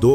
2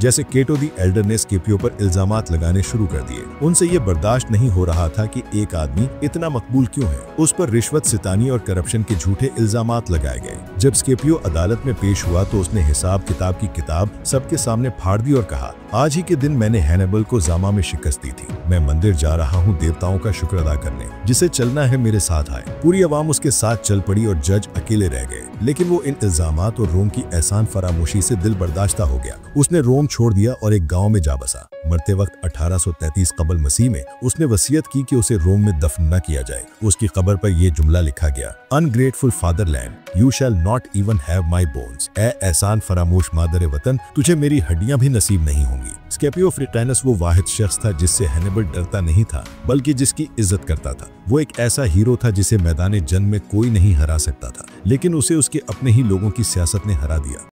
जैसे केटो दी एल्डर ने स्केपियो पर इल्जामात लगाने शुरू कर दिए। उनसे ये बर्दाश्त नहीं हो रहा था कि एक आदमी इतना मकबूल क्यों है। उस पर रिश्वत, सितानी और करप्शन के झूठे इल्जामात लगाए गए। जब स्केपियो अदालत में पेश हुआ तो उसने हिसाब किताब की किताब सबके सामने फाड़ दी और कहा, आज ही के दिन मैंने हैनिबल को जामा में शिकस्त दी थी। मैं मंदिर जा रहा हूँ देवताओं का शुक्र अदा करने, जिसे चलना है मेरे साथ आए। पूरी आवाम उसके साथ चल पड़ी और जज अकेले रह गए। लेकिन वो इन इल्जामात और रोम की एहसान फरामोशी से दिल बर्दाश्ता हो गया। उसने रोम छोड़ दिया और एक गांव में जा बसा। मरते वक्त 1833 कबल मसीह में उसने वसीयत की कि उसे रोम में दफन न किया जाए। उसकी कब्र पर यह जुमला लिखा गया, ungrateful fatherland, you shall not even have my bones. ए एहसान फरामोश मादर वतन, तुझे मेरी हड्डियां भी नसीब नहीं होंगी। स्केपियो अफ्रीकानस वो वाहिद शख्स था जिससे हैनिबल डरता नहीं था, बल्कि जिसकी इज्जत करता था। वो एक ऐसा हीरो था जिसे मैदान जंग में कोई नहीं हरा सकता था, लेकिन उसे उसके अपने ही लोगों की सियासत ने हरा दिया।